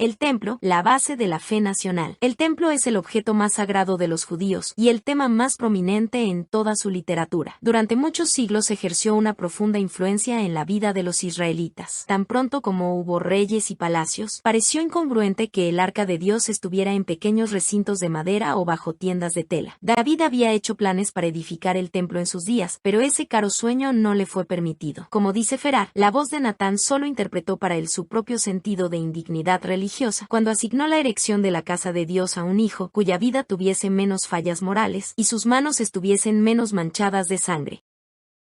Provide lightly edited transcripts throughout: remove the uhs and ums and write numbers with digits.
El templo, la base de la fe nacional. El templo es el objeto más sagrado de los judíos y el tema más prominente en toda su literatura. Durante muchos siglos ejerció una profunda influencia en la vida de los israelitas. Tan pronto como hubo reyes y palacios, pareció incongruente que el arca de Dios estuviera en pequeños recintos de madera o bajo tiendas de tela. David había hecho planes para edificar el templo en sus días, pero ese caro sueño no le fue permitido. Como dice Ferar, la voz de Natán solo interpretó para él su propio sentido de indignidad religiosa cuando asignó la erección de la casa de Dios a un hijo cuya vida tuviese menos fallas morales y sus manos estuviesen menos manchadas de sangre.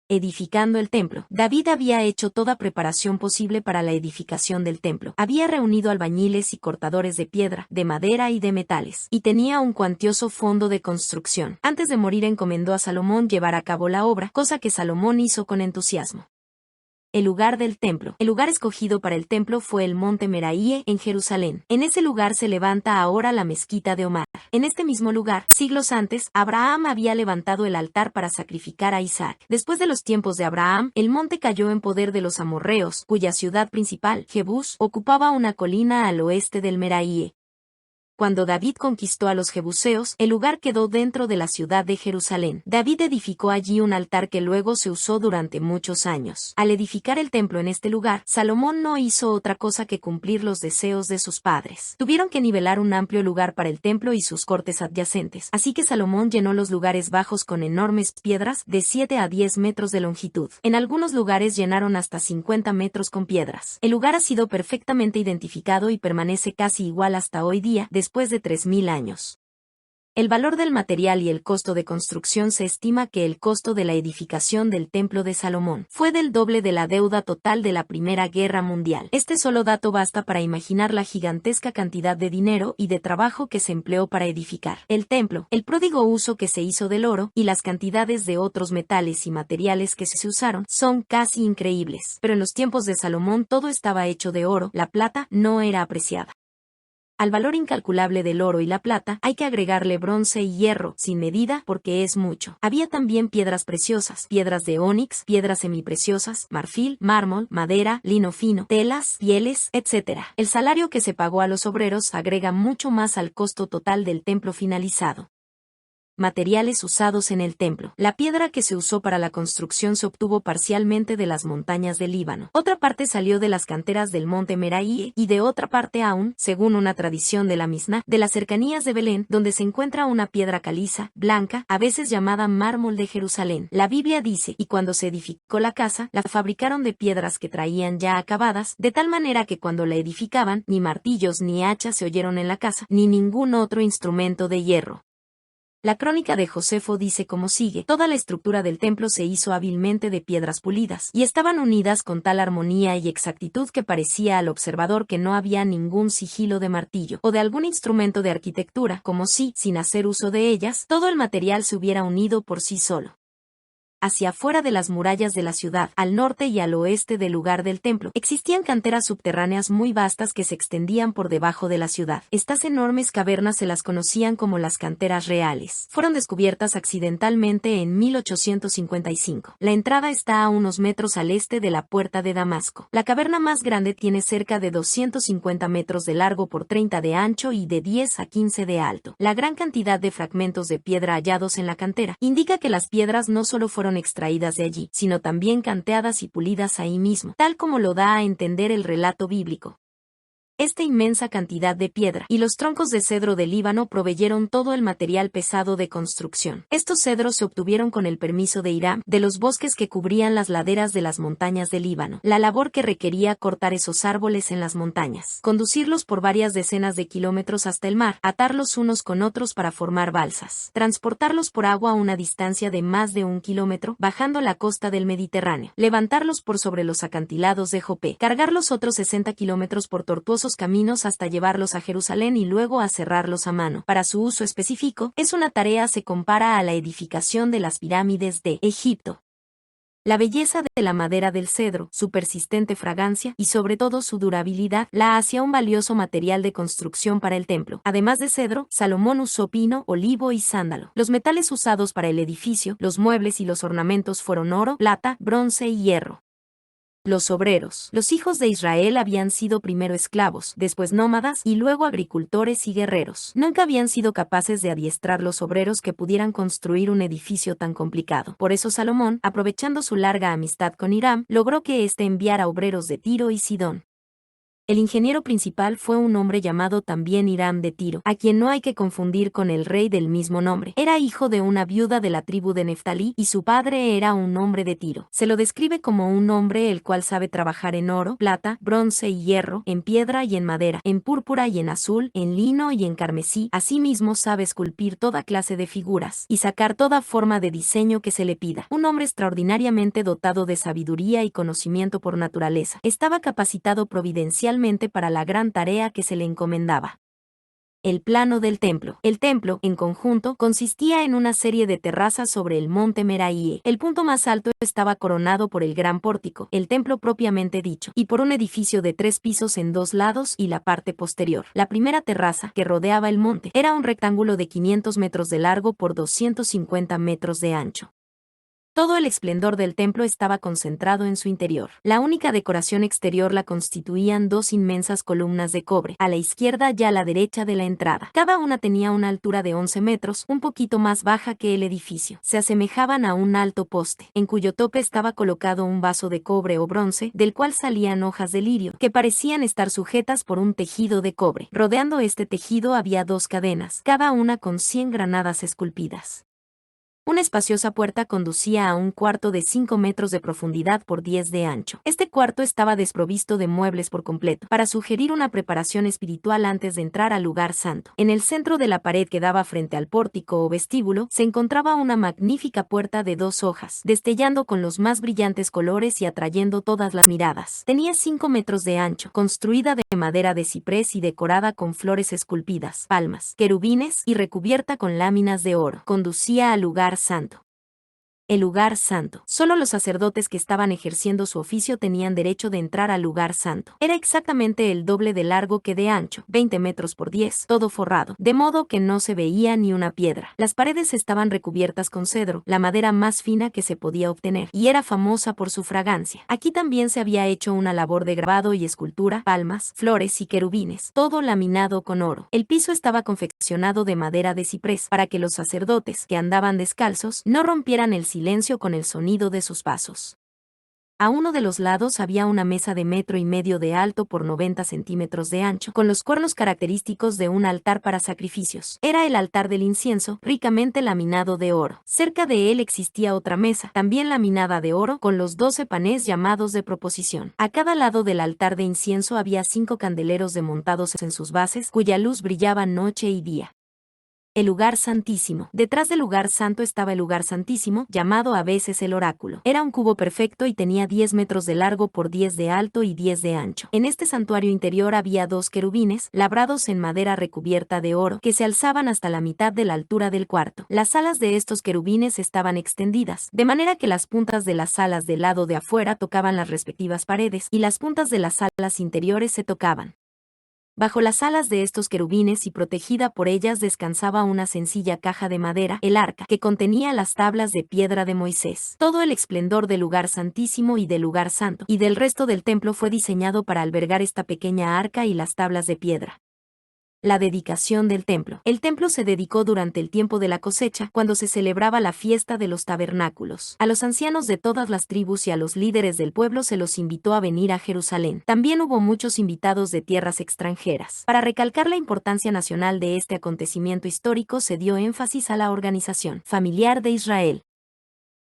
Edificando el templo. David había hecho toda preparación posible para la edificación del templo. Había reunido albañiles y cortadores de piedra, de madera y de metales, y tenía un cuantioso fondo de construcción. Antes de morir encomendó a Salomón llevar a cabo la obra, cosa que Salomón hizo con entusiasmo. El lugar del templo. El lugar escogido para el templo fue el monte Meraíe en Jerusalén. En ese lugar se levanta ahora la mezquita de Omar. En este mismo lugar, siglos antes, Abraham había levantado el altar para sacrificar a Isaac. Después de los tiempos de Abraham, el monte cayó en poder de los amorreos, cuya ciudad principal, Jebús, ocupaba una colina al oeste del Meraíe. Cuando David conquistó a los jebuseos, el lugar quedó dentro de la ciudad de Jerusalén. David edificó allí un altar que luego se usó durante muchos años. Al edificar el templo en este lugar, Salomón no hizo otra cosa que cumplir los deseos de sus padres. Tuvieron que nivelar un amplio lugar para el templo y sus cortes adyacentes, así que Salomón llenó los lugares bajos con enormes piedras de 7 a 10 metros de longitud. En algunos lugares llenaron hasta 50 metros con piedras. El lugar ha sido perfectamente identificado y permanece casi igual hasta hoy día, después de 3000 años. El valor del material y el costo de construcción se estima que el costo de la edificación del Templo de Salomón fue del doble de la deuda total de la Primera Guerra Mundial. Este solo dato basta para imaginar la gigantesca cantidad de dinero y de trabajo que se empleó para edificar el templo, el pródigo uso que se hizo del oro y las cantidades de otros metales y materiales que se usaron son casi increíbles. Pero en los tiempos de Salomón todo estaba hecho de oro, la plata no era apreciada. Al valor incalculable del oro y la plata hay que agregarle bronce y hierro, sin medida, porque es mucho. Había también piedras preciosas, piedras de ónix, piedras semipreciosas, marfil, mármol, madera, lino fino, telas, pieles, etc. El salario que se pagó a los obreros agrega mucho más al costo total del templo finalizado. Materiales usados en el templo. La piedra que se usó para la construcción se obtuvo parcialmente de las montañas del Líbano. Otra parte salió de las canteras del monte Meraíe y de otra parte aún, según una tradición de la Misná, de las cercanías de Belén, donde se encuentra una piedra caliza, blanca, a veces llamada mármol de Jerusalén. La Biblia dice, y cuando se edificó la casa, la fabricaron de piedras que traían ya acabadas, de tal manera que cuando la edificaban, ni martillos ni hachas se oyeron en la casa, ni ningún otro instrumento de hierro. La crónica de Josefo dice como sigue: toda la estructura del templo se hizo hábilmente de piedras pulidas, y estaban unidas con tal armonía y exactitud que parecía al observador que no había ningún sigilo de martillo, o de algún instrumento de arquitectura, como si, sin hacer uso de ellas, todo el material se hubiera unido por sí solo. Hacia afuera de las murallas de la ciudad, al norte y al oeste del lugar del templo, existían canteras subterráneas muy vastas que se extendían por debajo de la ciudad. Estas enormes cavernas se las conocían como las canteras reales. Fueron descubiertas accidentalmente en 1855. La entrada está a unos metros al este de la puerta de Damasco. La caverna más grande tiene cerca de 250 metros de largo por 30 de ancho y de 10 a 15 de alto. La gran cantidad de fragmentos de piedra hallados en la cantera indica que las piedras no solo fueron extraídas de allí, sino también canteadas y pulidas ahí mismo, tal como lo da a entender el relato bíblico. Esta inmensa cantidad de piedra y los troncos de cedro del Líbano proveyeron todo el material pesado de construcción. Estos cedros se obtuvieron con el permiso de Hiram, de los bosques que cubrían las laderas de las montañas del Líbano. La labor que requería cortar esos árboles en las montañas, conducirlos por varias decenas de kilómetros hasta el mar, atarlos unos con otros para formar balsas, transportarlos por agua a una distancia de más de 1 kilómetro, bajando la costa del Mediterráneo, levantarlos por sobre los acantilados de Jope, cargar los otros 60 kilómetros por tortuosos caminos hasta llevarlos a Jerusalén y luego a cerrarlos a mano. Para su uso específico, es una tarea se compara a la edificación de las pirámides de Egipto. La belleza de la madera del cedro, su persistente fragancia y sobre todo su durabilidad la hacía un valioso material de construcción para el templo. Además de cedro, Salomón usó pino, olivo y sándalo. Los metales usados para el edificio, los muebles y los ornamentos fueron oro, plata, bronce y hierro. Los obreros. Los hijos de Israel habían sido primero esclavos, después nómadas y luego agricultores y guerreros. Nunca habían sido capaces de adiestrar los obreros que pudieran construir un edificio tan complicado. Por eso Salomón, aprovechando su larga amistad con Hiram, logró que éste enviara obreros de Tiro y Sidón. El ingeniero principal fue un hombre llamado también Hiram de Tiro, a quien no hay que confundir con el rey del mismo nombre. Era hijo de una viuda de la tribu de Neftalí y su padre era un hombre de Tiro. Se lo describe como un hombre el cual sabe trabajar en oro, plata, bronce y hierro, en piedra y en madera, en púrpura y en azul, en lino y en carmesí. Asimismo sabe esculpir toda clase de figuras y sacar toda forma de diseño que se le pida. Un hombre extraordinariamente dotado de sabiduría y conocimiento por naturaleza. Estaba capacitado providencialmente para la gran tarea que se le encomendaba. El plano del templo. El templo, en conjunto, consistía en una serie de terrazas sobre el monte Meraíe. El punto más alto estaba coronado por el gran pórtico, el templo propiamente dicho, y por un edificio de 3 pisos en 2 lados y la parte posterior. La primera terraza, que rodeaba el monte, era un rectángulo de 500 metros de largo por 250 metros de ancho. Todo el esplendor del templo estaba concentrado en su interior. La única decoración exterior la constituían 2 inmensas columnas de cobre, a la izquierda y a la derecha de la entrada. Cada una tenía una altura de 11 metros, un poquito más baja que el edificio. Se asemejaban a un alto poste, en cuyo tope estaba colocado un vaso de cobre o bronce, del cual salían hojas de lirio, que parecían estar sujetas por un tejido de cobre. Rodeando este tejido había 2 cadenas, cada una con 100 granadas esculpidas. Una espaciosa puerta conducía a un cuarto de 5 metros de profundidad por 10 de ancho. Este cuarto estaba desprovisto de muebles por completo, para sugerir una preparación espiritual antes de entrar al lugar santo. En el centro de la pared que daba frente al pórtico o vestíbulo, se encontraba una magnífica puerta de 2 hojas, destellando con los más brillantes colores y atrayendo todas las miradas. Tenía 5 metros de ancho, construida de madera de ciprés y decorada con flores esculpidas, palmas, querubines y recubierta con láminas de oro. Conducía al lugar santo. El lugar santo. Solo los sacerdotes que estaban ejerciendo su oficio tenían derecho de entrar al lugar santo. Era exactamente el doble de largo que de ancho, 20 metros por 10, todo forrado, de modo que no se veía ni una piedra. Las paredes estaban recubiertas con cedro, la madera más fina que se podía obtener, y era famosa por su fragancia. Aquí también se había hecho una labor de grabado y escultura, palmas, flores y querubines, todo laminado con oro. El piso estaba confeccionado de madera de ciprés, para que los sacerdotes, que andaban descalzos, no rompieran el silencio con el sonido de sus pasos. A uno de los lados había una mesa de 1,5 metros de alto por 90 centímetros de ancho, con los cuernos característicos de un altar para sacrificios. Era el altar del incienso, ricamente laminado de oro. Cerca de él existía otra mesa, también laminada de oro, con los 12 panes llamados de proposición. A cada lado del altar de incienso había 5 candeleros montados en sus bases, cuya luz brillaba noche y día. El lugar santísimo. Detrás del lugar santo estaba el lugar santísimo, llamado a veces el oráculo. Era un cubo perfecto y tenía 10 metros de largo por 10 de alto y 10 de ancho. En este santuario interior había 2 querubines, labrados en madera recubierta de oro, que se alzaban hasta la mitad de la altura del cuarto. Las alas de estos querubines estaban extendidas, de manera que las puntas de las alas del lado de afuera tocaban las respectivas paredes, y las puntas de las alas interiores se tocaban. Bajo las alas de estos querubines y protegida por ellas descansaba una sencilla caja de madera, el arca, que contenía las tablas de piedra de Moisés. Todo el esplendor del lugar santísimo y del lugar santo, y del resto del templo fue diseñado para albergar esta pequeña arca y las tablas de piedra. La dedicación del templo. El templo se dedicó durante el tiempo de la cosecha, cuando se celebraba la fiesta de los tabernáculos. A los ancianos de todas las tribus y a los líderes del pueblo se los invitó a venir a Jerusalén. También hubo muchos invitados de tierras extranjeras. Para recalcar la importancia nacional de este acontecimiento histórico se dio énfasis a la organización familiar de Israel.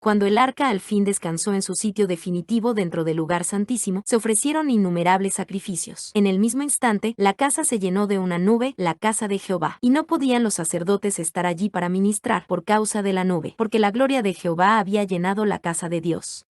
Cuando el arca al fin descansó en su sitio definitivo dentro del lugar santísimo, se ofrecieron innumerables sacrificios. En el mismo instante, la casa se llenó de una nube, la casa de Jehová, y no podían los sacerdotes estar allí para ministrar por causa de la nube, porque la gloria de Jehová había llenado la casa de Dios.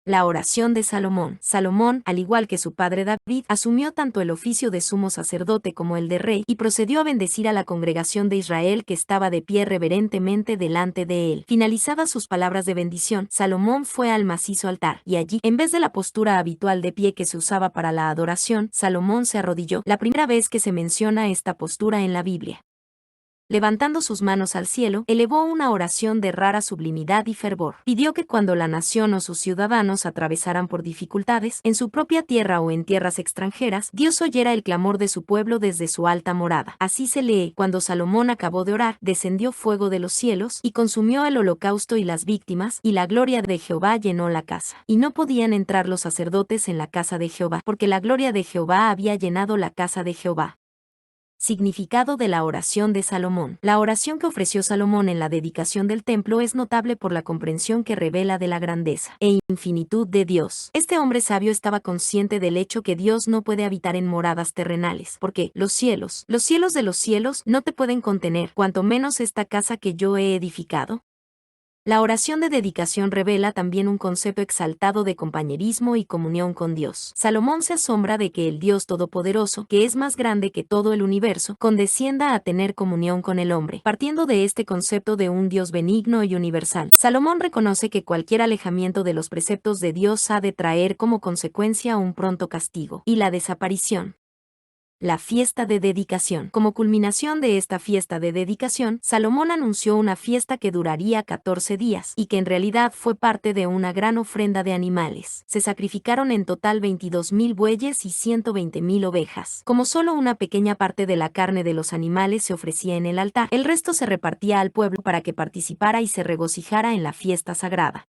La oración de Salomón. Salomón, al igual que su padre David, asumió tanto el oficio de sumo sacerdote como el de rey, y procedió a bendecir a la congregación de Israel que estaba de pie reverentemente delante de él. Finalizadas sus palabras de bendición, Salomón fue al macizo altar, y allí, en vez de la postura habitual de pie que se usaba para la adoración, Salomón se arrodilló, la primera vez que se menciona esta postura en la Biblia. Levantando sus manos al cielo, elevó una oración de rara sublimidad y fervor. Pidió que cuando la nación o sus ciudadanos atravesaran por dificultades, en su propia tierra o en tierras extranjeras, Dios oyera el clamor de su pueblo desde su alta morada. Así se lee: cuando Salomón acabó de orar, descendió fuego de los cielos, y consumió el holocausto y las víctimas, y la gloria de Jehová llenó la casa. Y no podían entrar los sacerdotes en la casa de Jehová, porque la gloria de Jehová había llenado la casa de Jehová. Significado de la oración de Salomón. La oración que ofreció Salomón en la dedicación del templo es notable por la comprensión que revela de la grandeza e infinitud de Dios. Este hombre sabio estaba consciente del hecho que Dios no puede habitar en moradas terrenales, porque los cielos de los cielos, no te pueden contener, cuanto menos esta casa que yo he edificado. La oración de dedicación revela también un concepto exaltado de compañerismo y comunión con Dios. Salomón se asombra de que el Dios Todopoderoso, que es más grande que todo el universo, condescienda a tener comunión con el hombre. Partiendo de este concepto de un Dios benigno y universal, Salomón reconoce que cualquier alejamiento de los preceptos de Dios ha de traer como consecuencia un pronto castigo y la desaparición. La fiesta de dedicación. Como culminación de esta fiesta de dedicación, Salomón anunció una fiesta que duraría 14 días, y que en realidad fue parte de una gran ofrenda de animales. Se sacrificaron en total 22,000 bueyes y 120,000 ovejas. Como solo una pequeña parte de la carne de los animales se ofrecía en el altar, el resto se repartía al pueblo para que participara y se regocijara en la fiesta sagrada.